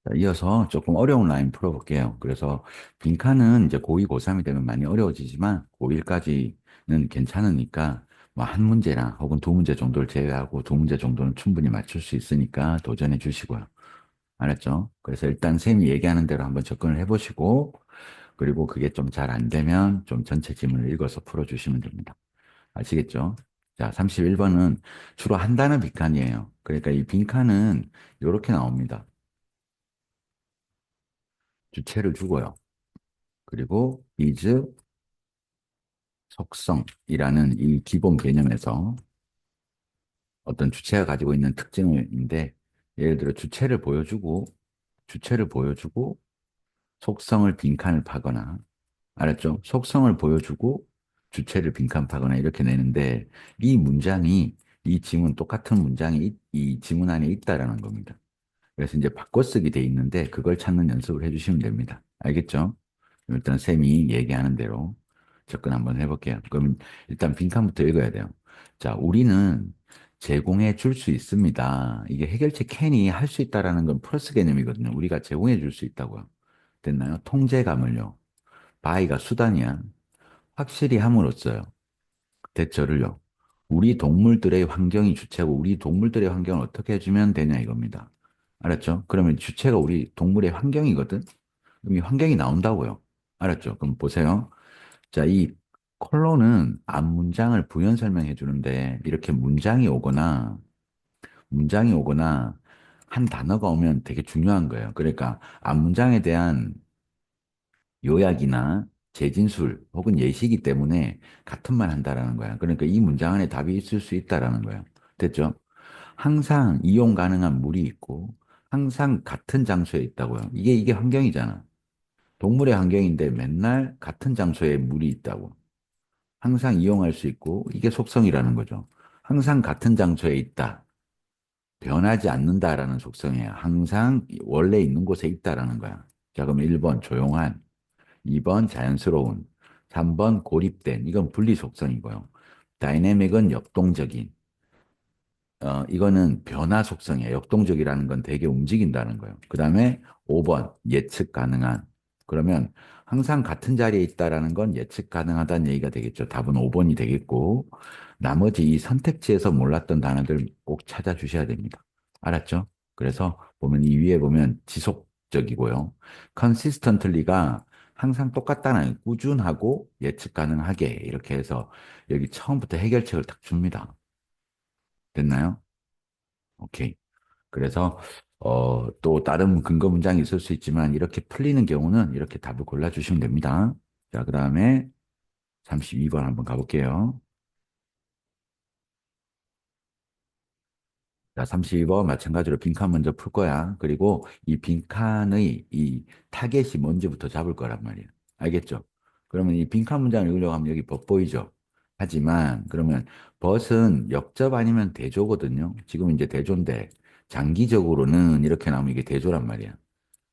자, 이어서 조금 어려운 라인 풀어볼게요. 그래서 빈칸은 이제 고2, 고3이 되면 많이 어려워지지만 고1까지는 괜찮으니까 뭐 한 문제나 혹은 두 문제 정도를 제외하고 두 문제 정도는 충분히 맞출 수 있으니까 도전해 주시고요. 알았죠? 그래서 일단 쌤이 얘기하는 대로 한번 접근을 해보시고 그리고 그게 좀 잘 안 되면 좀 전체 지문을 읽어서 풀어주시면 됩니다. 아시겠죠? 자, 31번은 주로 한 단어 빈칸이에요. 그러니까 이 빈칸은 이렇게 나옵니다. 주체를 주고요. 그리고 is 속성이라는 이 기본 개념에서 어떤 주체가 가지고 있는 특징인데 예를 들어 주체를 보여주고 속성을 빈칸을 파거나 알았죠? 속성을 보여주고 주체를 빈칸 파거나 이렇게 내는데 이 문장이 이 지문 똑같은 문장이 이 지문 안에 있다라는 겁니다. 그래서 이제 바꿔쓰기 돼 있는데 그걸 찾는 연습을 해주시면 됩니다. 알겠죠? 일단 쌤이 얘기하는 대로 접근 한번 해볼게요. 그럼 일단 빈칸부터 읽어야 돼요. 자, 우리는 제공해 줄 수 있습니다. 이게 해결책 캔이 할 수 있다라는 건 플러스 개념이거든요. 우리가 제공해 줄 수 있다고요. 됐나요? 통제감을요. 바이가 수단이야. 확실히 함으로써요. 대처를요. 우리 동물들의 환경이 주체고 우리 동물들의 환경을 어떻게 해주면 되냐 이겁니다. 알았죠? 그러면 주체가 우리 동물의 환경이거든? 그럼 이 환경이 나온다고요. 알았죠? 그럼 보세요. 자, 이 콜론은 앞 문장을 부연 설명해 주는데 이렇게 문장이 오거나 한 단어가 오면 되게 중요한 거예요. 그러니까 앞 문장에 대한 요약이나 재진술 혹은 예시이기 때문에 같은 말 한다라는 거야. 그러니까 이 문장 안에 답이 있을 수 있다라는 거야. 됐죠? 항상 이용 가능한 물이 있고 항상 같은 장소에 있다고요. 이게 환경이잖아. 동물의 환경인데 맨날 같은 장소에 물이 있다고. 항상 이용할 수 있고 이게 속성이라는 거죠. 항상 같은 장소에 있다. 변하지 않는다라는 속성이야. 항상 원래 있는 곳에 있다라는 거야. 자, 그럼 1번 조용한, 2번 자연스러운, 3번 고립된. 이건 분리 속성이고요. 다이내믹은 역동적인. 이거는 변화 속성이에요. 역동적이라는 건 되게 움직인다는 거예요. 그 다음에 5번, 예측 가능한. 그러면 항상 같은 자리에 있다라는 건 예측 가능하다는 얘기가 되겠죠. 답은 5번이 되겠고, 나머지 이 선택지에서 몰랐던 단어들 꼭 찾아주셔야 됩니다. 알았죠? 그래서 보면 이 위에 보면 지속적이고요. consistently가 항상 똑같다는 아니에요. 꾸준하고 예측 가능하게 이렇게 해서 여기 처음부터 해결책을 딱 줍니다. 됐나요? 오케이. 그래서 또 다른 근거 문장이 있을 수 있지만 이렇게 풀리는 경우는 이렇게 답을 골라주시면 됩니다. 자, 그 다음에 32번 한번 가볼게요. 자, 32번 마찬가지로 빈칸 먼저 풀 거야. 그리고 이 빈칸의 이 타겟이 뭔지부터 잡을 거란 말이야. 알겠죠? 그러면 이 빈칸 문장을 읽으려고 하면 여기 벗 보이죠? 하지만 그러면 벗은 역접 아니면 대조거든요. 지금 이제 대조인데 장기적으로는 이렇게 나오면 이게 대조란 말이야.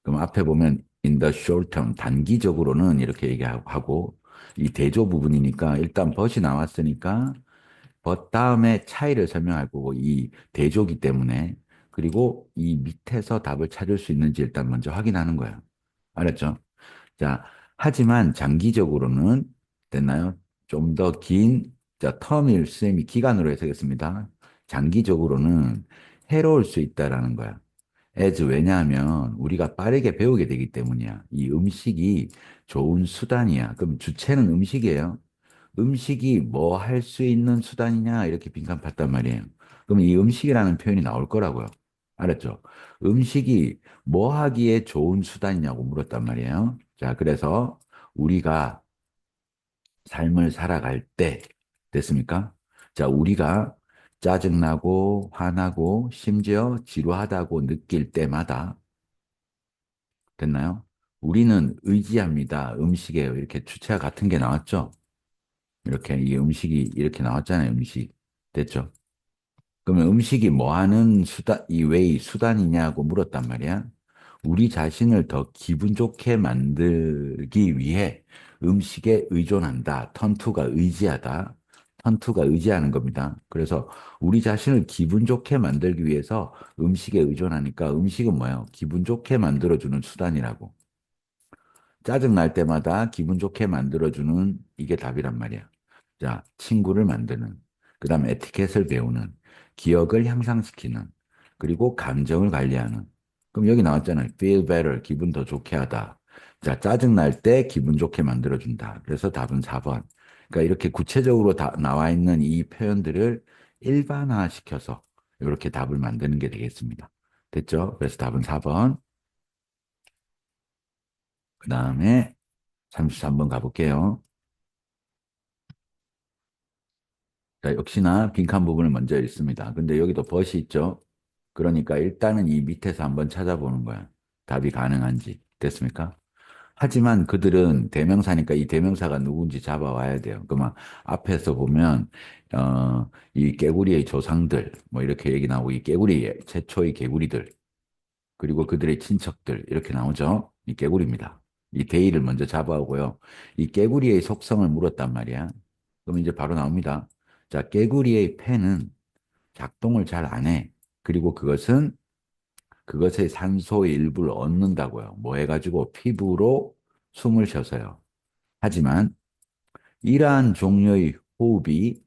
그럼 앞에 보면 in the short term 단기적으로는 이렇게 얘기하고 이 대조 부분이니까 일단 벗이 나왔으니까 벗 다음에 차이를 설명할 거고 이 대조기 때문에 그리고 이 밑에서 답을 찾을 수 있는지 일단 먼저 확인하는 거야. 알았죠? 자, 하지만 장기적으로는 됐나요? 좀 더 긴, 자, 텀일 셈이 기간으로 해석했습니다. 장기적으로는 해로울 수 있다라는 거야. as 왜냐하면 우리가 빠르게 배우게 되기 때문이야. 이 음식이 좋은 수단이야. 그럼 주체는 음식이에요. 음식이 뭐 할 수 있는 수단이냐 이렇게 빈칸 팠단 말이에요. 그럼 이 음식이라는 표현이 나올 거라고요. 알았죠? 음식이 뭐 하기에 좋은 수단이냐고 물었단 말이에요. 자, 그래서 우리가 삶을 살아갈 때 됐습니까? 자, 우리가 짜증나고 화나고 심지어 지루하다고 느낄 때마다 됐나요? 우리는 의지합니다. 음식에 이렇게 주체가 같은 게 나왔죠? 이렇게 이 음식이 이렇게 나왔잖아요. 음식. 됐죠? 그러면 음식이 뭐 하는 수단, 이 웨이 수단이냐고 물었단 말이야. 우리 자신을 더 기분 좋게 만들기 위해 음식에 의존한다. 턴투가 의지하다. 헌투가 의지하는 겁니다. 그래서 우리 자신을 기분 좋게 만들기 위해서 음식에 의존하니까 음식은 뭐예요? 기분 좋게 만들어주는 수단이라고. 짜증 날 때마다 기분 좋게 만들어주는 이게 답이란 말이야. 자, 친구를 만드는, 그 다음 에티켓을 배우는, 기억을 향상시키는, 그리고 감정을 관리하는. 그럼 여기 나왔잖아요. feel better, 기분 더 좋게 하다. 자, 짜증 날 때 기분 좋게 만들어준다. 그래서 답은 4번. 그러니까 이렇게 구체적으로 다 나와 있는 이 표현들을 일반화시켜서 이렇게 답을 만드는 게 되겠습니다. 됐죠? 그래서 답은 4번. 그 다음에 33번 가볼게요. 자, 역시나 빈칸 부분을 먼저 읽습니다. 근데 여기도 벗이 있죠? 그러니까 일단은 이 밑에서 한번 찾아보는 거야. 답이 가능한지. 됐습니까? 하지만 그들은 대명사니까 이 대명사가 누군지 잡아와야 돼요. 그러면 앞에서 보면, 이 깨구리의 조상들, 뭐 이렇게 얘기 나오고, 이 깨구리, 최초의 개구리들, 그리고 그들의 친척들, 이렇게 나오죠? 이 깨구리입니다. 이 대의를 먼저 잡아오고요. 이 깨구리의 속성을 물었단 말이야. 그럼 이제 바로 나옵니다. 자, 깨구리의 폐는 작동을 잘 안 해. 그리고 그것은 그것의 산소의 일부를 얻는다고요. 뭐 해가지고 피부로 숨을 쉬어서요. 하지만 이러한 종류의 호흡이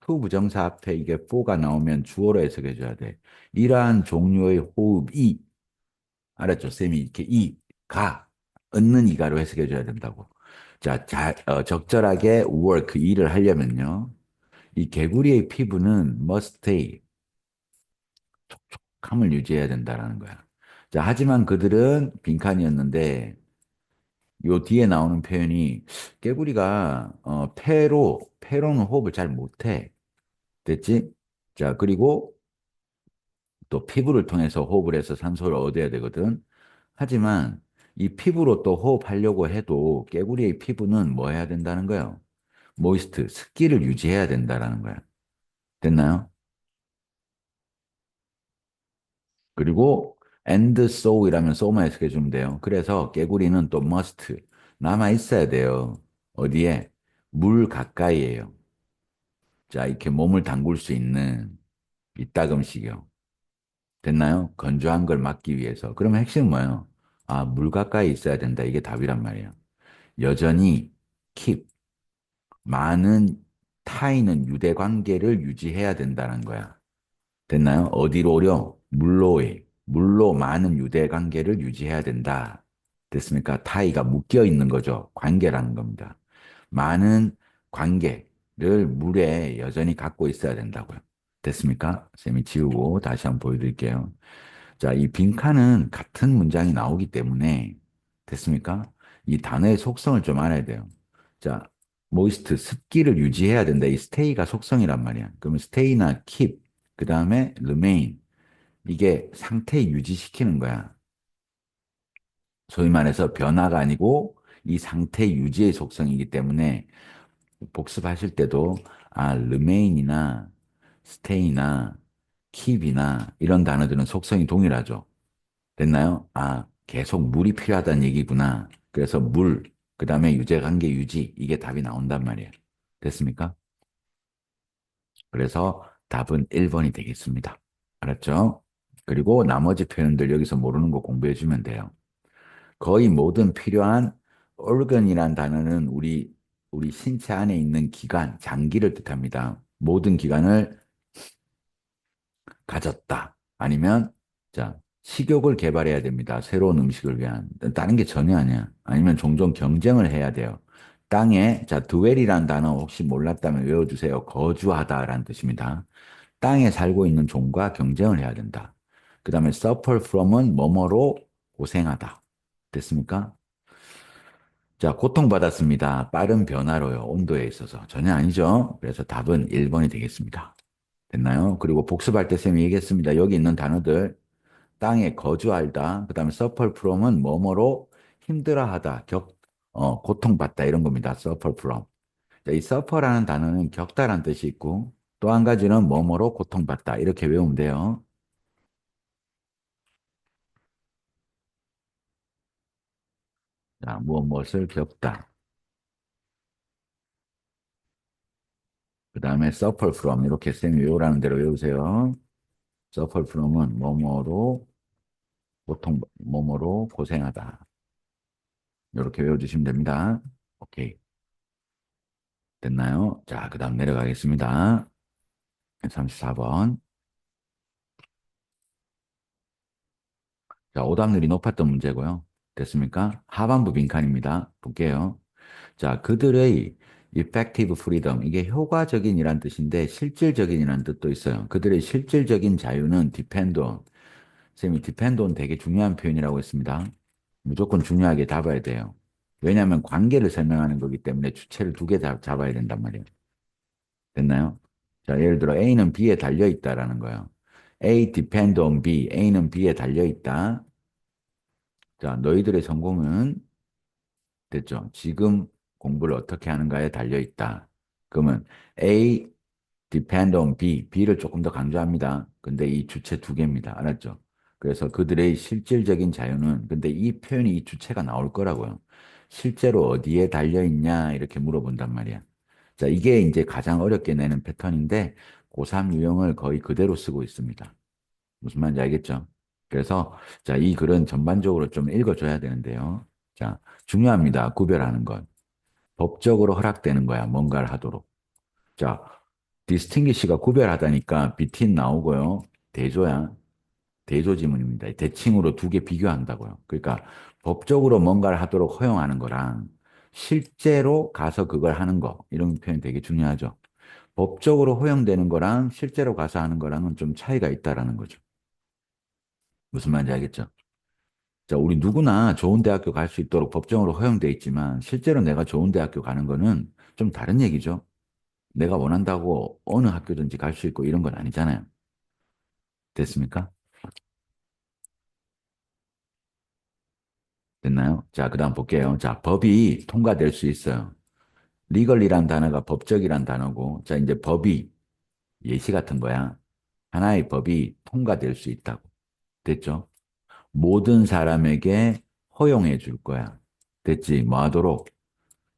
후 부정사 앞에 이게 포가 나오면 주어로 해석해줘야 돼. 이러한 종류의 호흡이 알았죠? 쌤이 이렇게 얻는 이가로 해석해줘야 된다고. 자, 적절하게 work, 일을 하려면요. 이 개구리의 피부는 must stay, 촉촉함을 유지해야 된다라는 거야. 자, 하지만 그들은 빈칸이었는데, 요 뒤에 나오는 표현이 개구리가 폐로는 호흡을 잘 못해. 됐지? 자, 그리고 또 피부를 통해서 호흡을 해서 산소를 얻어야 되거든. 하지만 이 피부로 또 호흡하려고 해도 깨구리의 피부는 뭐 해야 된다는 거예요? 모이스트, 습기를 유지해야 된다라는 거야. 됐나요? 그리고 and so이라면 so만 해석해 주면 돼요. 그래서 깨구리는 또 must 남아 있어야 돼요. 어디에? 물 가까이에요. 자, 이렇게 몸을 담글 수 있는 이따금씩이요. 됐나요? 건조한 걸 막기 위해서. 그러면 핵심은 뭐예요? 아, 물 가까이 있어야 된다. 이게 답이란 말이에요. 여전히 keep 많은 타인은 유대 관계를 유지해야 된다는 거야. 됐나요? 어디로 오려? 물로에. 물로 많은 유대 관계를 유지해야 된다. 됐습니까? 타이가 묶여 있는 거죠. 관계라는 겁니다. 많은 관계를 물에 여전히 갖고 있어야 된다고요. 됐습니까? 쌤이 지우고 다시 한번 보여드릴게요. 자, 이 빈칸은 같은 문장이 나오기 때문에 됐습니까? 이 단어의 속성을 좀 알아야 돼요. 자, 모이스트, 습기를 유지해야 된다. 이 stay가 속성이란 말이야. 그러면 stay나 keep, 그 다음에 remain. 이게 상태 유지시키는 거야. 소위 말해서 변화가 아니고 이 상태 유지의 속성이기 때문에 복습하실 때도 remain이나 stay나 keep이나 이런 단어들은 속성이 동일하죠. 됐나요? 아, 계속 물이 필요하다는 얘기구나. 그래서 물, 그 다음에 유제관계 유지, 이게 답이 나온단 말이에요. 됐습니까? 그래서 답은 1번이 되겠습니다. 알았죠? 그리고 나머지 표현들 여기서 모르는 거 공부해 주면 돼요. 거의 모든 필요한 organ이란 단어는 우리 신체 안에 있는 기관, 장기를 뜻합니다. 모든 기관을 가졌다. 아니면, 자, 식욕을 개발해야 됩니다. 새로운 음식을 위한. 다른 게 전혀 아니야. 아니면 종종 경쟁을 해야 돼요. 땅에, 자, 드웰이라는 단어 혹시 몰랐다면 외워주세요. 거주하다라는 뜻입니다. 땅에 살고 있는 종과 경쟁을 해야 된다. 그 다음에 suffer from은 뭐뭐로 고생하다. 됐습니까? 자, 고통받았습니다. 빠른 변화로요. 온도에 있어서. 전혀 아니죠. 그래서 답은 1번이 되겠습니다. 됐나요? 그리고 복습할 때 쌤이 얘기했습니다. 여기 있는 단어들 땅에 거주하다, 그다음에 suffer from은 뭐뭐로 힘들어하다, 고통받다 이런 겁니다. suffer from. 자, 이 suffer라는 단어는 겪다라는 뜻이 있고 또 한 가지는 뭐뭐로 고통받다 이렇게 외우면 돼요. 자, 무엇을 겪다. 그 다음에 suffer from 이렇게 쌤이 외우라는 대로 외우세요. suffer from은 뭐뭐로 고통 뭐뭐로 고생하다. 이렇게 외워주시면 됩니다. 오케이. 됐나요? 자, 그 다음 내려가겠습니다. 34번. 자, 오답률이 높았던 문제고요. 됐습니까? 하반부 빈칸입니다. 볼게요. 자, 그들의 effective freedom, 이게 효과적인이란 뜻인데 실질적인이란 뜻도 있어요. 그들의 실질적인 자유는 depend on, 쌤이 depend on 되게 중요한 표현이라고 했습니다. 무조건 중요하게 잡아야 돼요. 왜냐하면 관계를 설명하는 거기 때문에 주체를 두 개 잡아야 된단 말이에요. 됐나요? 자, 예를 들어 A는 B에 달려 있다라는 거예요. A depend on B, A는 B에 달려 있다. 자, 너희들의 성공은 됐죠. 지금 공부를 어떻게 하는가에 달려 있다. 그러면 A depend on B, B를 조금 더 강조합니다. 근데 이 주체 두 개입니다. 알았죠? 그래서 그들의 실질적인 자유는, 근데 이 표현이 이 주체가 나올 거라고요. 실제로 어디에 달려 있냐 이렇게 물어본단 말이야. 자, 이게 이제 가장 어렵게 내는 패턴인데 고3 유형을 거의 그대로 쓰고 있습니다. 무슨 말인지 알겠죠? 그래서 자, 이 글은 전반적으로 좀 읽어줘야 되는데요. 자, 중요합니다. 구별하는 건. 법적으로 허락되는 거야. 뭔가를 하도록. 자, distinguish가 구별하다니까 between 나오고요. 대조야. 대조 지문입니다. 대칭으로 두 개 비교한다고요. 그러니까 법적으로 뭔가를 하도록 허용하는 거랑 실제로 가서 그걸 하는 거. 이런 표현 되게 중요하죠. 법적으로 허용되는 거랑 실제로 가서 하는 거랑은 좀 차이가 있다라는 거죠. 무슨 말인지 알겠죠? 자, 우리 누구나 좋은 대학교 갈 수 있도록 법정으로 허용돼 있지만 실제로 내가 좋은 대학교 가는 거는 좀 다른 얘기죠. 내가 원한다고 어느 학교든지 갈 수 있고 이런 건 아니잖아요. 됐습니까? 됐나요? 자, 그다음 볼게요. 자, 법이 통과될 수 있어요. 리걸이란 단어가 법적이란 단어고, 자, 이제 법이 예시 같은 거야. 하나의 법이 통과될 수 있다고. 됐죠? 모든 사람에게 허용해 줄 거야. 됐지? 뭐 하도록?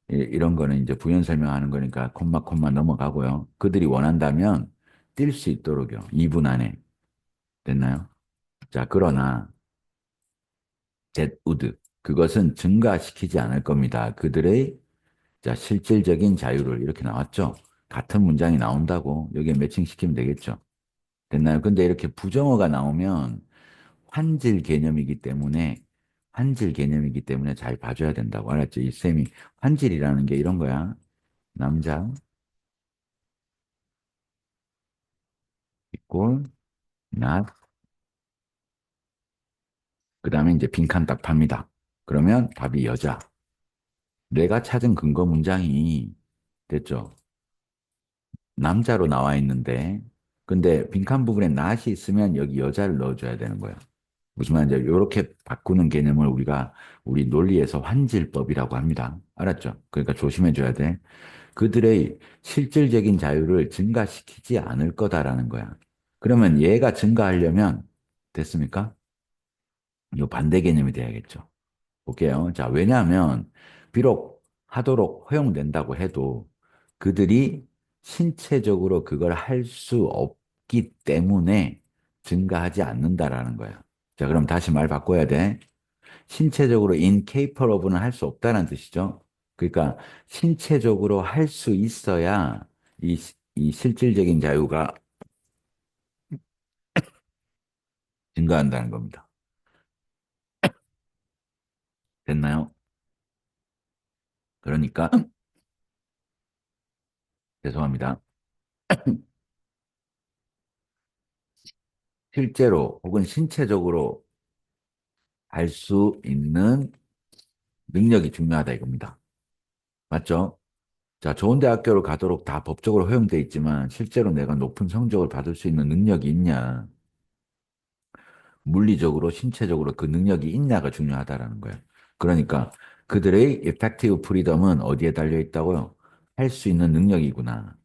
이런 거는 이제 부연 설명하는 거니까 콤마 넘어가고요. 그들이 원한다면 뛸 수 있도록요. 2분 안에. 됐나요? 자, 그러나 that would 그것은 증가시키지 않을 겁니다. 그들의 자, 실질적인 자유를 이렇게 나왔죠. 같은 문장이 나온다고 여기에 매칭시키면 되겠죠. 됐나요? 근데 이렇게 부정어가 나오면 환질 개념이기 때문에 잘 봐줘야 된다고 알았죠? 이 쌤이 환질이라는 게 이런 거야. 남자 equal not 그 다음에 이제 빈칸 딱 팝니다. 그러면 답이 여자. 내가 찾은 근거 문장이 됐죠. 남자로 나와 있는데 근데 빈칸 부분에 not이 있으면 여기 여자를 넣어줘야 되는 거야. 무슨 말인지 이렇게 바꾸는 개념을 우리가 우리 논리에서 환질법이라고 합니다. 알았죠? 그러니까 조심해줘야 돼. 그들의 실질적인 자유를 증가시키지 않을 거다라는 거야. 그러면 얘가 증가하려면 됐습니까? 이 반대 개념이 돼야겠죠. 볼게요. 자, 왜냐하면 비록 하도록 허용된다고 해도 그들이 신체적으로 그걸 할 수 없기 때문에 증가하지 않는다라는 거야. 자, 그럼 다시 말 바꿔야 돼. 신체적으로 incapable of는 할 수 없다는 뜻이죠. 그러니까 신체적으로 할 수 있어야 이 실질적인 자유가 증가한다는 겁니다. 됐나요? 그러니까 죄송합니다. 실제로 혹은 신체적으로 할 수 있는 능력이 중요하다 이겁니다. 맞죠? 자, 좋은 대학교를 가도록 다 법적으로 허용돼 있지만 실제로 내가 높은 성적을 받을 수 있는 능력이 있냐? 물리적으로, 신체적으로 그 능력이 있냐가 중요하다라는 거예요. 그러니까 그들의 effective freedom은 어디에 달려 있다고요? 할 수 있는 능력이구나.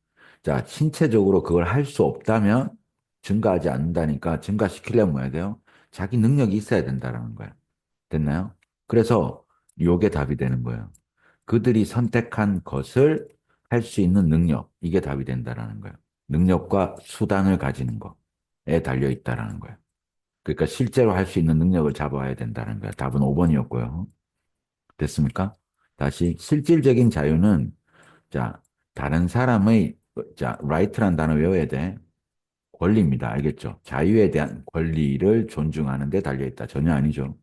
자, 신체적으로 그걸 할 수 없다면 증가하지 않는다니까 증가시키려면 뭐 해야 돼요? 자기 능력이 있어야 된다라는 거예요. 됐나요? 그래서 요게 답이 되는 거예요. 그들이 선택한 것을 할 수 있는 능력, 이게 답이 된다라는 거예요. 능력과 수단을 가지는 거에 달려 있다라는 거예요. 그러니까 실제로 할 수 있는 능력을 잡아야 된다는 거예요. 답은 5번이었고요. 됐습니까? 다시 실질적인 자유는 자, 다른 사람의 자, right란 단어 외워야 돼. 권리입니다. 알겠죠? 자유에 대한 권리를 존중하는 데 달려 있다. 전혀 아니죠.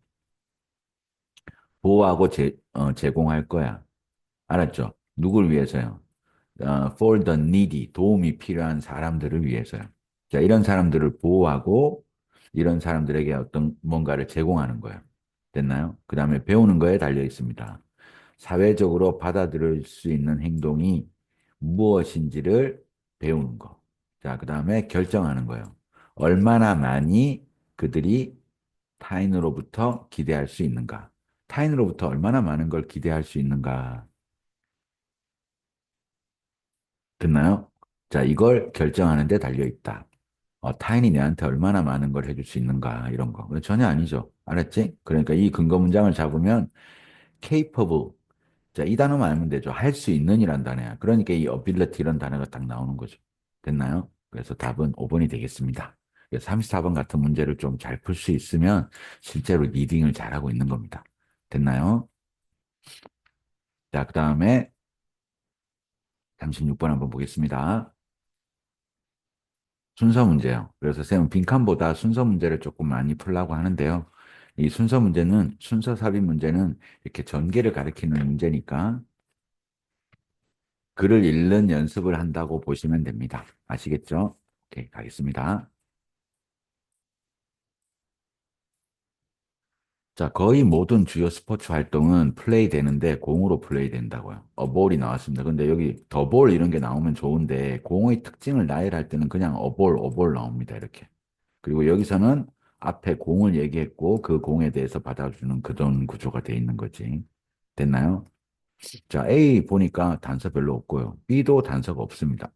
보호하고 제공할 거야. 알았죠? 누굴 위해서요? For the needy, 도움이 필요한 사람들을 위해서요. 자, 이런 사람들을 보호하고 이런 사람들에게 어떤 뭔가를 제공하는 거예요. 됐나요? 그 다음에 배우는 거에 달려 있습니다. 사회적으로 받아들일 수 있는 행동이 무엇인지를 배우는 거. 자, 그 다음에 결정하는 거예요. 얼마나 많이 그들이 타인으로부터 기대할 수 있는가. 타인으로부터 얼마나 많은 걸 기대할 수 있는가. 듣나요? 자, 이걸 결정하는 데 달려 있다. 타인이 내한테 얼마나 많은 걸 해줄 수 있는가, 이런 거. 전혀 아니죠. 알았지? 그러니까 이 근거 문장을 잡으면 capable. 자, 이 단어만 알면 되죠. 할 수 있는 이란 단어야. 그러니까 이 ability 이런 단어가 딱 나오는 거죠. 됐나요? 그래서 답은 5번이 되겠습니다. 34번 같은 문제를 좀 잘 풀 수 있으면 실제로 리딩을 잘하고 있는 겁니다. 됐나요? 자, 그 다음에 36번 한번 보겠습니다. 순서 문제요. 그래서 쌤은 빈칸보다 순서 문제를 조금 많이 풀려고 하는데요. 이 순서 문제는, 순서 삽입 문제는 이렇게 전개를 가리키는 문제니까 글을 읽는 연습을 한다고 보시면 됩니다. 아시겠죠? 오케이, 가겠습니다. 자, 거의 모든 주요 스포츠 활동은 플레이 되는데 공으로 플레이 된다고요. 볼이 나왔습니다. 근데 여기 더볼 이런 게 나오면 좋은데 공의 특징을 나열할 때는 그냥 어볼 나옵니다. 이렇게. 그리고 여기서는 앞에 공을 얘기했고 그 공에 대해서 받아주는 그런 구조가 돼 있는 거지. 됐나요? 자, A 보니까 단서 별로 없고요. B도 단서가 없습니다.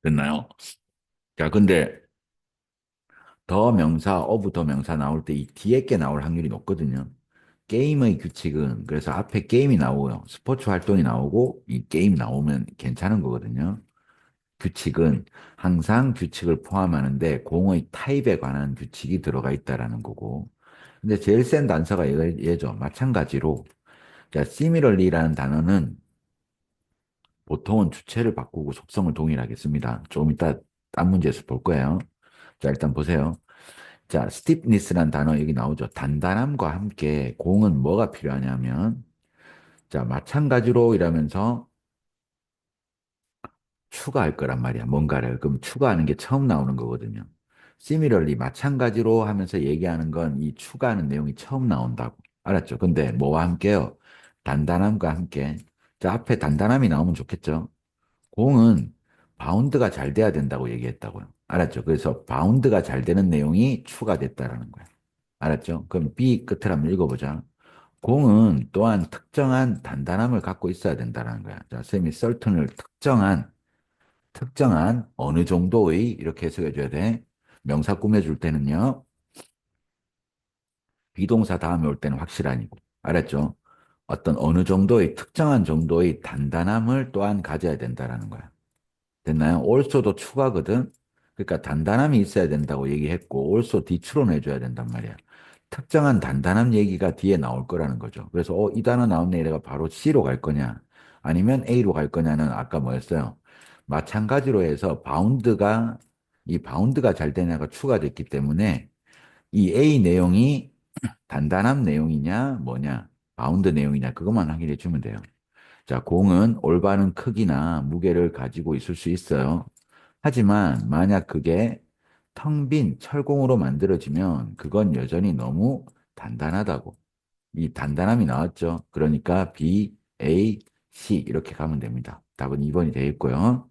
됐나요? 자, 근데 더 명사, 어부 더 명사 나올 때 이 뒤에 게 나올 확률이 높거든요. 게임의 규칙은 그래서 앞에 게임이 나오고요. 스포츠 활동이 나오고 이 게임 나오면 괜찮은 거거든요. 규칙은 항상 규칙을 포함하는데 공의 타입에 관한 규칙이 들어가 있다라는 거고. 근데 제일 센 단서가 얘죠. 마찬가지로 자, similarly라는 단어는 보통은 주체를 바꾸고 속성을 동일하게 씁니다. 좀 이따 딴 문제에서 볼 거예요. 자, 일단 보세요. 자, stiffness라는 단어 여기 나오죠. 단단함과 함께 공은 뭐가 필요하냐면 자, 마찬가지로 이러면서 추가할 거란 말이야. 뭔가를. 그럼 추가하는 게 처음 나오는 거거든요. similarly, 마찬가지로 하면서 얘기하는 건 이 추가하는 내용이 처음 나온다고. 알았죠? 근데 뭐와 함께요? 단단함과 함께. 자, 앞에 단단함이 나오면 좋겠죠? 공은 바운드가 잘 돼야 된다고 얘기했다고요. 알았죠? 그래서 바운드가 잘 되는 내용이 추가됐다라는 거예요. 알았죠? 그럼 B 끝을 한번 읽어보자. 공은 또한 특정한 단단함을 갖고 있어야 된다는 거야. 자, 쌤이 certain을 특정한 어느 정도의 이렇게 해석해 줘야 돼. 명사 꾸며줄 때는요. 비동사 다음에 올 때는 확실하니고. 알았죠? 어떤 어느 정도의 특정한 정도의 단단함을 또한 가져야 된다라는 거야. 됐나요? also도 추가거든. 그러니까 단단함이 있어야 된다고 얘기했고 also 뒤추론 해줘야 된단 말이야. 특정한 단단한 얘기가 뒤에 나올 거라는 거죠. 그래서 이 단어 나왔네 내가 바로 C로 갈 거냐 아니면 A로 갈 거냐는 아까 뭐였어요? 마찬가지로 해서 이 바운드가 잘 되냐가 추가됐기 때문에 이 A 내용이 단단한 내용이냐 뭐냐 바운드 내용이냐 그것만 확인해 주면 돼요. 자, 공은 올바른 크기나 무게를 가지고 있을 수 있어요. 하지만 만약 그게 텅 빈 철공으로 만들어지면 그건 여전히 너무 단단하다고. 이 단단함이 나왔죠. 그러니까 B, A, C 이렇게 가면 됩니다. 답은 2번이 되겠고요.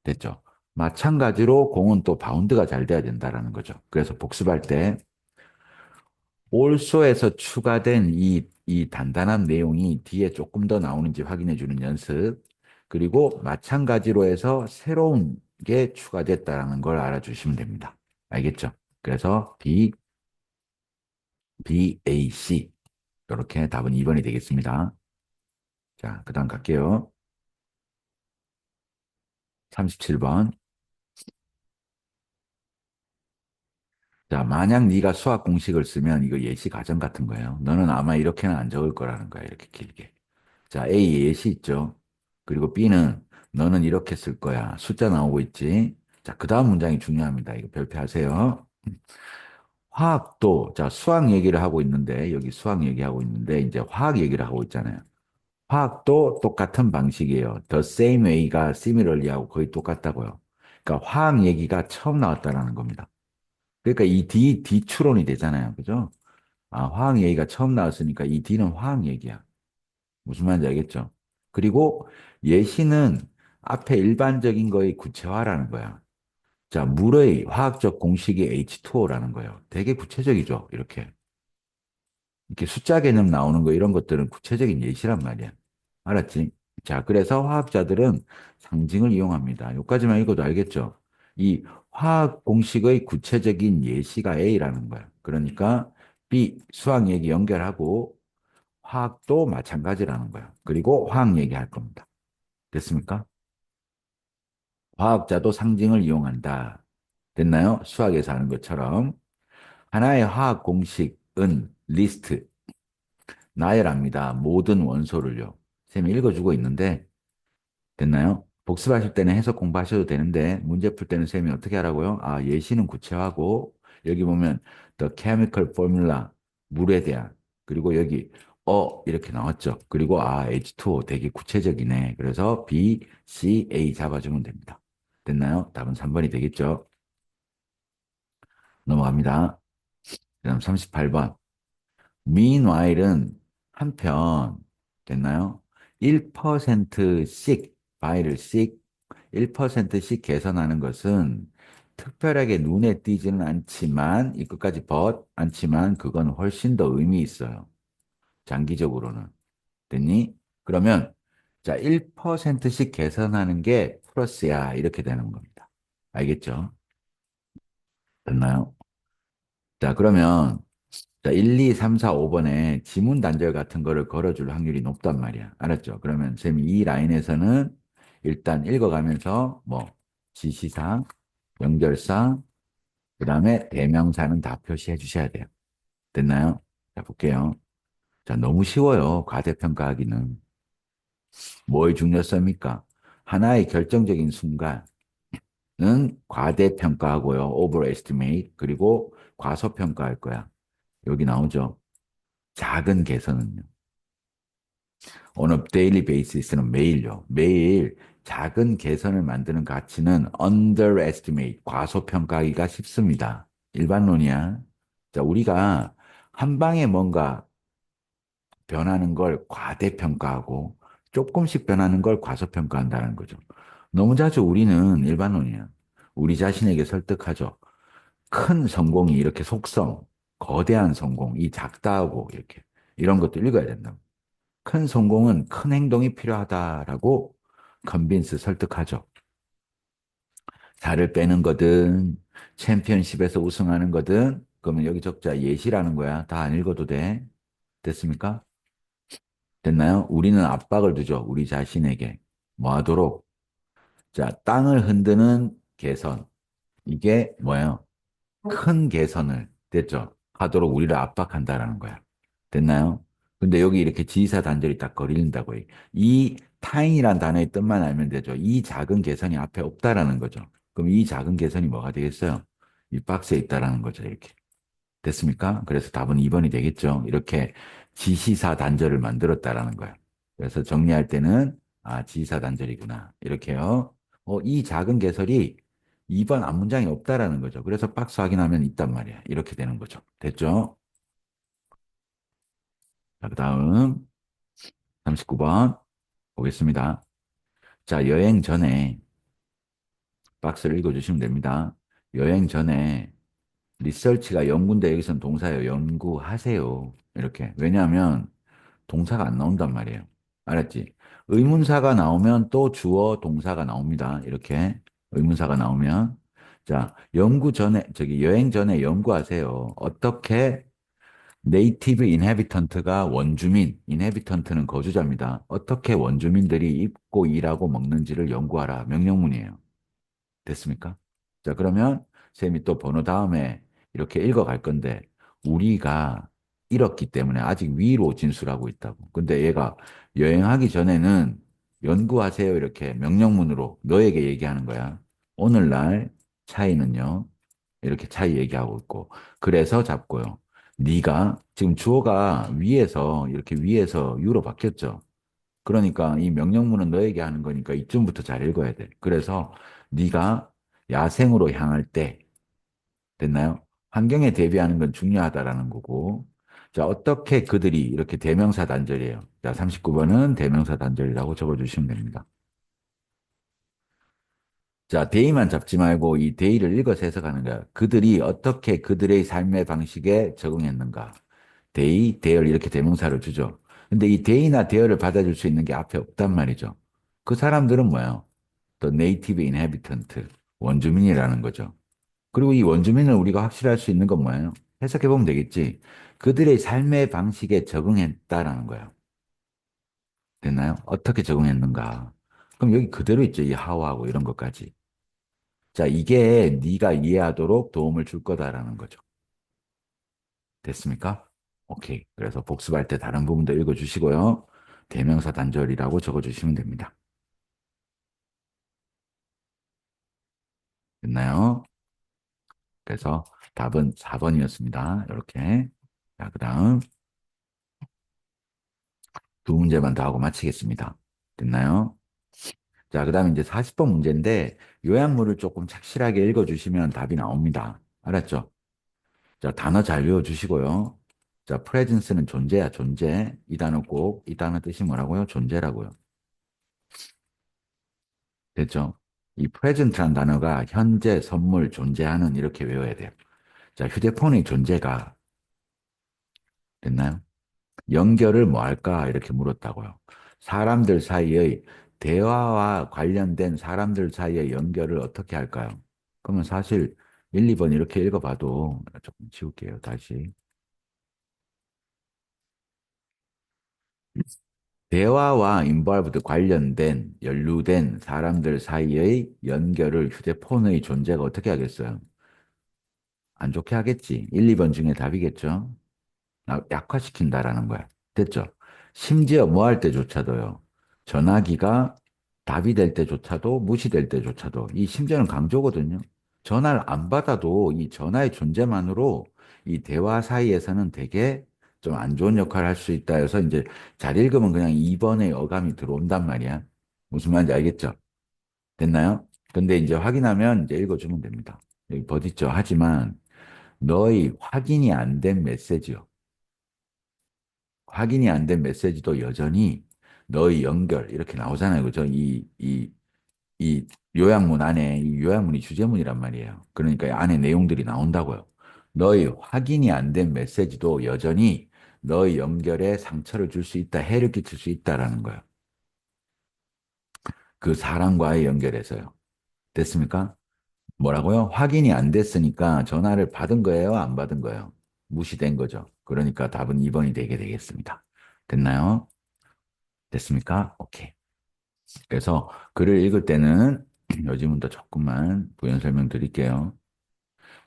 됐죠. 마찬가지로 공은 또 바운드가 잘 돼야 된다라는 거죠. 그래서 복습할 때 올소에서 추가된 이 단단한 내용이 뒤에 조금 더 나오는지 확인해 주는 연습. 그리고 마찬가지로 해서 새로운 게 추가됐다는 걸 알아주시면 됩니다. 알겠죠? 그래서 B, A, C. 이렇게 답은 2번이 되겠습니다. 자, 그 다음 갈게요. 37번. 자, 만약 네가 수학 공식을 쓰면 이거 예시 과정 같은 거예요. 너는 아마 이렇게는 안 적을 거라는 거야. 이렇게 길게. 자, A 예시 있죠. 그리고 B는 너는 이렇게 쓸 거야. 숫자 나오고 있지. 자, 그 다음 문장이 중요합니다. 이거 별표하세요. 화학도, 자, 수학 얘기를 하고 있는데, 여기 수학 얘기하고 있는데, 이제 화학 얘기를 하고 있잖아요. 화학도 똑같은 방식이에요. The same way가 similarly하고 거의 똑같다고요. 그러니까 화학 얘기가 처음 나왔다라는 겁니다. 그러니까 이 D 추론이 되잖아요. 그죠? 아, 화학 얘기가 처음 나왔으니까 이 D는 화학 얘기야. 무슨 말인지 알겠죠? 그리고 예시는 앞에 일반적인 거의 구체화라는 거야. 자, 물의 화학적 공식이 H2O라는 거예요. 되게 구체적이죠? 이렇게 숫자 개념 나오는 거 이런 것들은 구체적인 예시란 말이야. 알았지? 자, 그래서 화학자들은 상징을 이용합니다. 여기까지만 읽어도 알겠죠? 이 화학 공식의 구체적인 예시가 A라는 거야. 그러니까 B, 수학 얘기 연결하고 화학도 마찬가지라는 거야. 그리고 화학 얘기할 겁니다. 됐습니까? 화학자도 상징을 이용한다. 됐나요? 수학에서 하는 것처럼. 하나의 화학 공식은 리스트, 나열합니다. 모든 원소를요. 쌤이 읽어주고 있는데, 됐나요? 복습하실 때는 해석 공부하셔도 되는데, 문제 풀 때는 쌤이 어떻게 하라고요? 아, 예시는 구체화하고, 여기 보면, the chemical formula, 물에 대한, 그리고 여기, 이렇게 나왔죠. 그리고, 아, H2O 되게 구체적이네. 그래서 B, C, A 잡아주면 됩니다. 됐나요? 답은 3번이 되겠죠. 넘어갑니다. 그다음 38번. meanwhile은 한편 됐나요? 1%씩 바이를씩 1%씩 개선하는 것은 특별하게 눈에 띄지는 않지만 이 끝까지 않지만 그건 훨씬 더 의미 있어요. 장기적으로는. 됐니? 그러면 자, 1%씩 개선하는 게 플러스야. 이렇게 되는 겁니다. 알겠죠? 됐나요? 자, 그러면 자, 1, 2, 3, 4, 5번에 지문 단절 같은 거를 걸어줄 확률이 높단 말이야. 알았죠? 그러면 쌤이 이 라인에서는 일단 읽어가면서 뭐 지시사항, 연결사항, 그 다음에 대명사는 다 표시해 주셔야 돼요. 됐나요? 자, 볼게요. 자, 너무 쉬워요. 과대평가하기는. 뭐의 중요성입니까? 하나의 결정적인 순간은 과대평가하고요. overestimate. 그리고 과소평가할 거야. 여기 나오죠? 작은 개선은요. on a daily basis는 매일요. 매일 작은 개선을 만드는 가치는 underestimate, 과소평가하기가 쉽습니다. 일반론이야. 자, 우리가 한 방에 뭔가 변하는 걸 과대평가하고 조금씩 변하는 걸 과소평가한다는 거죠. 너무 자주 우리는 일반론이야. 우리 자신에게 설득하죠. 큰 성공이 이렇게 속성, 거대한 성공이 작다고 이렇게 이런 것도 읽어야 된다. 큰 성공은 큰 행동이 필요하다라고 컨빈스 설득하죠. 살을 빼는 거든 챔피언십에서 우승하는 거든 그러면 여기 적자 예시라는 거야. 다 안 읽어도 돼. 됐습니까? 됐나요? 우리는 압박을 두죠. 우리 자신에게. 뭐 하도록? 자, 땅을 흔드는 개선. 이게 뭐예요? 큰 개선을 됐죠? 하도록 우리를 압박한다라는 거야. 됐나요? 근데 여기 이렇게 지시사 단절이 딱 걸린다고 해. 이 타인이란 단어의 뜻만 알면 되죠. 이 작은 개선이 앞에 없다라는 거죠. 그럼 이 작은 개선이 뭐가 되겠어요? 이 박스에 있다라는 거죠. 이렇게. 됐습니까? 그래서 답은 2번이 되겠죠. 이렇게 지시사 단절을 만들었다라는 거야. 그래서 정리할 때는 지시사 단절이구나. 이렇게요. 이 작은 개설이 2번 앞문장이 없다라는 거죠. 그래서 박스 확인하면 있단 말이야. 이렇게 되는 거죠. 됐죠? 자, 그 다음 39번 보겠습니다. 자, 여행 전에 박스를 읽어주시면 됩니다. 여행 전에 리서치가 연구인데 여기서는 동사예요. 연구하세요. 이렇게. 왜냐하면 동사가 안 나온단 말이에요. 알았지? 의문사가 나오면 또 주어 동사가 나옵니다. 이렇게 의문사가 나오면 자, 연구 전에 여행 전에 연구하세요. 어떻게 네이티브 인헤비턴트가 원주민, 인헤비턴트는 거주자입니다. 어떻게 원주민들이 입고 일하고 먹는지를 연구하라. 명령문이에요. 됐습니까? 자, 그러면 쌤이 또 번호 다음에 이렇게 읽어갈 건데, 우리가 잃었기 때문에 아직 위로 진술하고 있다고. 근데 얘가 여행하기 전에는 연구하세요. 이렇게 명령문으로 너에게 얘기하는 거야. 오늘날 차이는요. 이렇게 차이 얘기하고 있고. 그래서 잡고요. 네가 지금 주어가 위에서 이렇게 위에서 유로 바뀌었죠. 그러니까 이 명령문은 너에게 하는 거니까 이쯤부터 잘 읽어야 돼. 그래서 네가 야생으로 향할 때 됐나요? 환경에 대비하는 건 중요하다라는 거고. 자, 어떻게 그들이 이렇게 대명사 단절이에요. 자, 39번은 대명사 단절이라고 적어주시면 됩니다. 자, 데이만 잡지 말고 이 데이를 읽어서 해석하는 거야. 그들이 어떻게 그들의 삶의 방식에 적응했는가. 데이, 데얼 이렇게 대명사를 주죠. 근데 이 데이나 데얼을 받아줄 수 있는 게 앞에 없단 말이죠. 그 사람들은 뭐예요? The native inhabitant, 원주민이라는 거죠. 그리고 이 원주민을 우리가 확실할 수 있는 건 뭐예요? 해석해 보면 되겠지. 그들의 삶의 방식에 적응했다라는 거예요. 됐나요? 어떻게 적응했는가? 그럼 여기 그대로 있죠. 이 하와하고 이런 것까지. 자, 이게 네가 이해하도록 도움을 줄 거다라는 거죠. 됐습니까? 오케이. 그래서 복습할 때 다른 부분도 읽어주시고요. 대명사 단절이라고 적어주시면 됩니다. 됐나요? 그래서 답은 4번이었습니다. 이렇게. 자, 그 다음 두 문제만 더 하고 마치겠습니다. 됐나요? 자, 그 다음에 이제 40번 문제인데 요약물을 조금 착실하게 읽어주시면 답이 나옵니다. 알았죠? 자, 단어 잘 외워주시고요. 자, presence는 존재야, 존재. 이 단어 꼭, 이 단어 뜻이 뭐라고요? 존재라고요. 됐죠? 이 present란 단어가 현재, 선물, 존재하는 이렇게 외워야 돼요. 자, 휴대폰의 존재가 됐나요? 연결을 뭐 할까? 이렇게 물었다고요. 사람들 사이의 대화와 관련된 사람들 사이의 연결을 어떻게 할까요? 그러면 사실 1, 2번 이렇게 읽어봐도 조금 지울게요. 다시. 대화와 involved 관련된 연루된 사람들 사이의 연결을 휴대폰의 존재가 어떻게 하겠어요? 안 좋게 하겠지. 1, 2번 중에 답이겠죠. 약화시킨다라는 거야. 됐죠? 심지어 뭐 할 때조차도요. 전화기가 답이 될 때조차도 무시될 때조차도 이 심지어는 강조거든요. 전화를 안 받아도 이 전화의 존재만으로 이 대화 사이에서는 되게 좀 안 좋은 역할을 할 수 있다 해서 이제 잘 읽으면 그냥 2번의 어감이 들어온단 말이야. 무슨 말인지 알겠죠? 됐나요? 근데 이제 확인하면 이제 읽어주면 됩니다. 여기 버디죠. 하지만 너의 확인이 안 된 메시지요. 확인이 안 된 메시지도 여전히 너의 연결 이렇게 나오잖아요. 그죠? 이 요약문 안에 이 요약문이 주제문이란 말이에요. 그러니까 이 안에 내용들이 나온다고요. 너의 확인이 안 된 메시지도 여전히 너의 연결에 상처를 줄 수 있다, 해를 끼칠 수 있다라는 거예요. 그 사람과의 연결에서요. 됐습니까? 뭐라고요? 확인이 안 됐으니까 전화를 받은 거예요? 안 받은 거예요? 무시된 거죠. 그러니까 답은 2번이 되게 되겠습니다. 됐나요? 됐습니까? 오케이. 그래서 글을 읽을 때는 요즘은 더 조금만 부연 설명 드릴게요.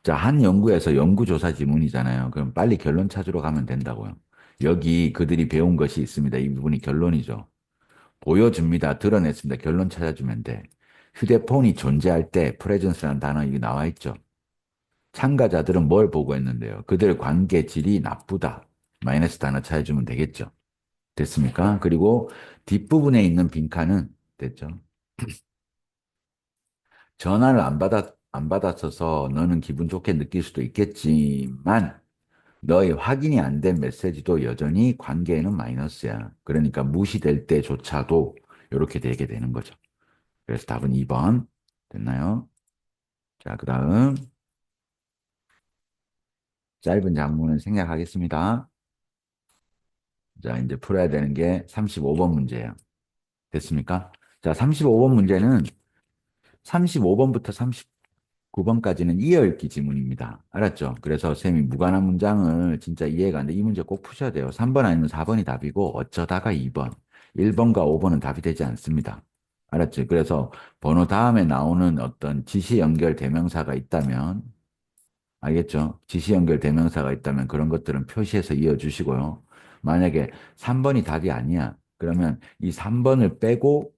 자, 한 연구에서 연구조사 지문이잖아요. 그럼 빨리 결론 찾으러 가면 된다고요. 여기 그들이 배운 것이 있습니다. 이 부분이 결론이죠. 보여줍니다. 드러냈습니다. 결론 찾아주면 돼. 휴대폰이 존재할 때 프레젠스라는 단어 이게 나와 있죠. 참가자들은 뭘 보고했는데요. 그들 관계 질이 나쁘다. 마이너스 단어 찾아주면 되겠죠. 됐습니까? 그리고 뒷부분에 있는 빈칸은 됐죠. 전화를 안 받았어서 너는 기분 좋게 느낄 수도 있겠지만 너의 확인이 안 된 메시지도 여전히 관계에는 마이너스야. 그러니까 무시될 때조차도 이렇게 되게 되는 거죠. 그래서 답은 2번. 됐나요? 자, 그 다음 짧은 장문은 생략하겠습니다. 자, 이제 풀어야 되는 게 35번 문제예요. 됐습니까? 자, 35번 문제는 35번부터 9번까지는 이어읽기 지문입니다. 알았죠? 그래서 쌤이 무관한 문장을 진짜 이해가 안 돼. 이 문제 꼭 푸셔야 돼요. 3번 아니면 4번이 답이고 어쩌다가 2번. 1번과 5번은 답이 되지 않습니다. 알았죠? 그래서 번호 다음에 나오는 어떤 지시 연결 대명사가 있다면 알겠죠? 지시 연결 대명사가 있다면 그런 것들은 표시해서 이어주시고요. 만약에 3번이 답이 아니야. 그러면 이 3번을 빼고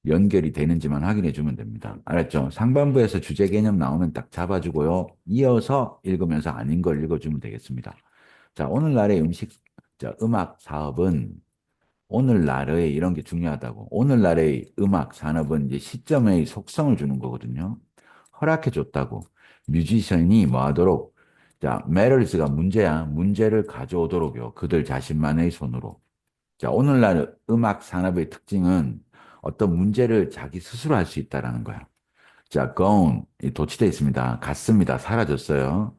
연결이 되는지만 확인해 주면 됩니다. 알았죠? 상반부에서 주제 개념 나오면 딱 잡아주고요. 이어서 읽으면서 아닌 걸 읽어주면 되겠습니다. 자, 오늘날의 음악 사업은 오늘날의 이런 게 중요하다고. 오늘날의 음악 산업은 이제 시점의 속성을 주는 거거든요. 허락해 줬다고. 뮤지션이 뭐 하도록. 자, 메럴스가 문제야. 문제를 가져오도록요. 그들 자신만의 손으로. 자, 오늘날 음악 산업의 특징은 어떤 문제를 자기 스스로 할 수 있다라는 거야. 자, gone, 도치되어 있습니다. 갔습니다. 사라졌어요.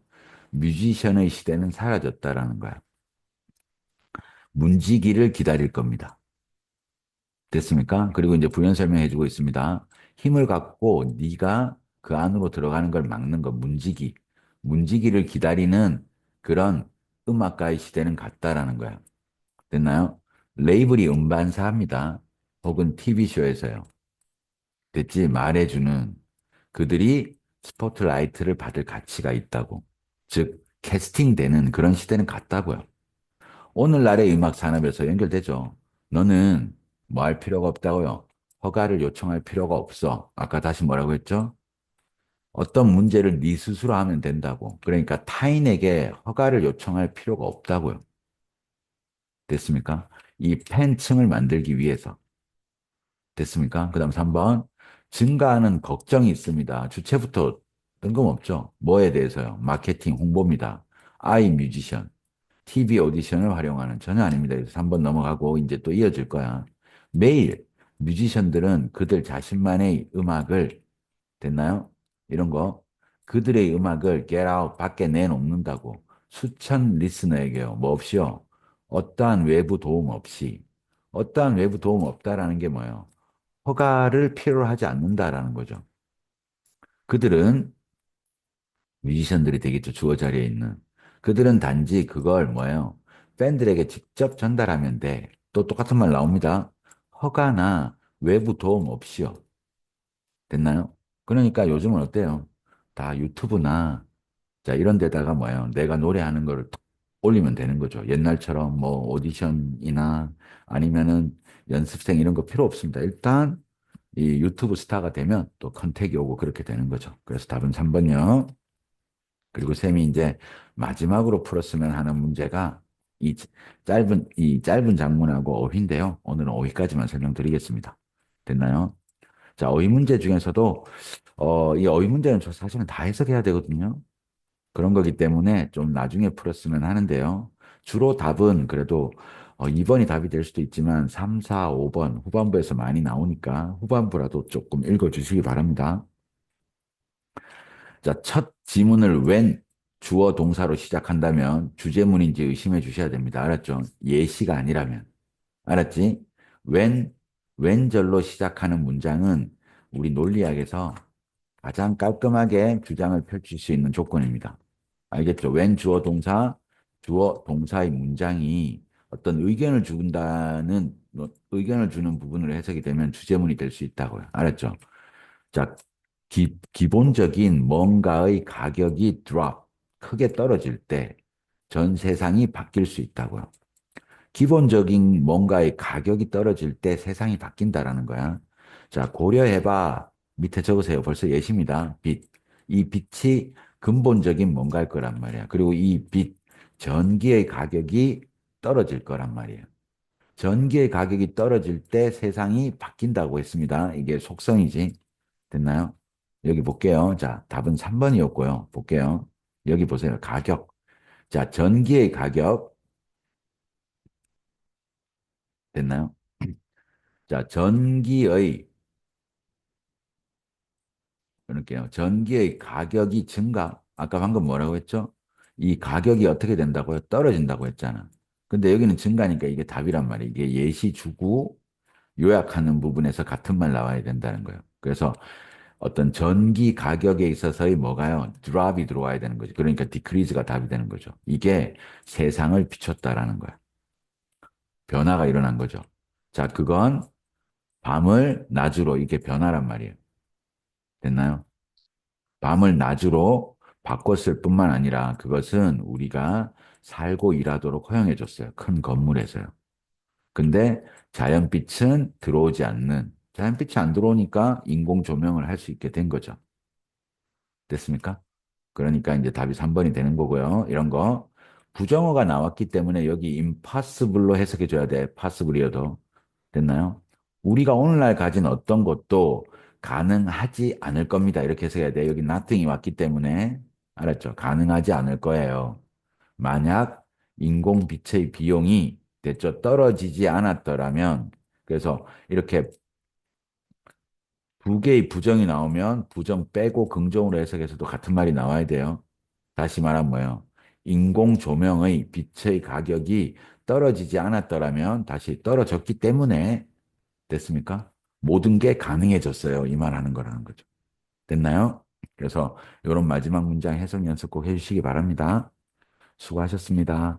뮤지션의 시대는 사라졌다라는 거야. 문지기를 기다릴 겁니다. 됐습니까? 그리고 이제 부연 설명해주고 있습니다. 힘을 갖고 네가 그 안으로 들어가는 걸 막는 거, 문지기. 문지기를 기다리는 그런 음악가의 시대는 갔다라는 거야. 됐나요? 레이블이 음반사입니다. 혹은 TV쇼에서요. 됐지? 말해주는 그들이 스포트라이트를 받을 가치가 있다고. 즉, 캐스팅되는 그런 시대는 갔다고요. 오늘날의 음악 산업에서 연결되죠. 너는 뭐 할 필요가 없다고요. 허가를 요청할 필요가 없어. 아까 다시 뭐라고 했죠? 어떤 문제를 네 스스로 하면 된다고. 그러니까 타인에게 허가를 요청할 필요가 없다고요. 됐습니까? 이 팬층을 만들기 위해서. 됐습니까? 그 다음 3번. 증가하는 걱정이 있습니다. 주체부터 뜬금없죠. 뭐에 대해서요? 마케팅, 홍보입니다. 아이 뮤지션. TV 오디션을 활용하는 전혀 아닙니다. 그래서 3번 넘어가고 이제 또 이어질 거야. 매일 뮤지션들은 그들 자신만의 음악을 됐나요? 이런 거 그들의 음악을 get out 밖에 내놓는다고 수천 리스너에게요. 뭐 없이요. 어떠한 외부 도움 없이 어떠한 외부 도움 없다라는 게 뭐예요? 허가를 필요로 하지 않는다라는 거죠. 그들은 뮤지션들이 되겠죠. 주어 자리에 있는. 그들은 단지 그걸 뭐예요? 팬들에게 직접 전달하면 돼. 또 똑같은 말 나옵니다. 허가나 외부 도움 없이요. 됐나요? 그러니까 요즘은 어때요? 다 유튜브나 자 이런 데다가 뭐예요? 내가 노래하는 거를 탁 올리면 되는 거죠. 옛날처럼 뭐 오디션이나 아니면은 연습생 이런 거 필요 없습니다. 일단 이 유튜브 스타가 되면 또 컨택이 오고 그렇게 되는 거죠. 그래서 답은 3번요. 그리고 쌤이 이제 마지막으로 풀었으면 하는 문제가 이 짧은 장문하고 어휘인데요. 오늘은 어휘까지만 설명드리겠습니다. 됐나요? 자, 어휘 문제 중에서도 이 어휘 문제는 저 사실은 다 해석해야 되거든요. 그런 거기 때문에 좀 나중에 풀었으면 하는데요. 주로 답은 그래도 2번이 답이 될 수도 있지만 3, 4, 5번 후반부에서 많이 나오니까 후반부라도 조금 읽어주시기 바랍니다. 자, 첫 지문을 when 주어 동사로 시작한다면 주제문인지 의심해 주셔야 됩니다. 알았죠? 예시가 아니라면. 알았지? 왼절로 시작하는 문장은 우리 논리학에서 가장 깔끔하게 주장을 펼칠 수 있는 조건입니다. 알겠죠? 웬 주어 동사, 주어 동사의 문장이 어떤 의견을 주는 부분으로 해석이 되면 주제문이 될 수 있다고요. 알았죠? 자, 기본적인 뭔가의 가격이 drop, 크게 떨어질 때 전 세상이 바뀔 수 있다고요. 기본적인 뭔가의 가격이 떨어질 때 세상이 바뀐다라는 거야. 자, 고려해봐. 밑에 적으세요. 벌써 예시입니다. 빛. 이 빛이 근본적인 뭔가일 거란 말이야. 그리고 이 빛, 전기의 가격이 떨어질 거란 말이에요. 전기의 가격이 떨어질 때 세상이 바뀐다고 했습니다. 이게 속성이지. 됐나요? 여기 볼게요. 자, 답은 3번이었고요. 볼게요. 여기 보세요. 가격. 자, 전기의 가격. 됐나요? 자, 그럴게요. 전기의 가격이 증가. 아까 방금 뭐라고 했죠? 이 가격이 어떻게 된다고요? 떨어진다고 했잖아. 근데 여기는 증가니까 이게 답이란 말이에요. 이게 예시 주고 요약하는 부분에서 같은 말 나와야 된다는 거예요. 그래서 어떤 전기 가격에 있어서의 뭐가요? 드랍이 들어와야 되는 거죠. 그러니까 디크리즈가 답이 되는 거죠. 이게 세상을 비췄다라는 거야. 변화가 일어난 거죠. 자, 그건 밤을 낮으로 이게 변화란 말이에요. 됐나요? 밤을 낮으로 바꿨을 뿐만 아니라 그것은 우리가 살고 일하도록 허용해 줬어요. 큰 건물에서요. 근데 자연빛은 들어오지 않는, 자연빛이 안 들어오니까 인공 조명을 할 수 있게 된 거죠. 됐습니까? 그러니까 이제 답이 3번이 되는 거고요. 이런 거. 부정어가 나왔기 때문에 여기 impossible로 해석해 줘야 돼. possible이어도. 됐나요? 우리가 오늘날 가진 어떤 것도 가능하지 않을 겁니다. 이렇게 해석해야 돼. 여기 nothing이 왔기 때문에. 알았죠? 가능하지 않을 거예요. 만약 인공빛의 비용이 됐죠. 떨어지지 않았더라면, 그래서 이렇게 두 개의 부정이 나오면 부정 빼고 긍정으로 해석해서도 같은 말이 나와야 돼요. 다시 말하면 뭐예요? 인공 조명의 빛의 가격이 떨어지지 않았더라면 다시 떨어졌기 때문에 됐습니까? 모든 게 가능해졌어요. 이 말하는 거라는 거죠. 됐나요? 그래서 이런 마지막 문장 해석 연습 꼭 해주시기 바랍니다. 수고하셨습니다.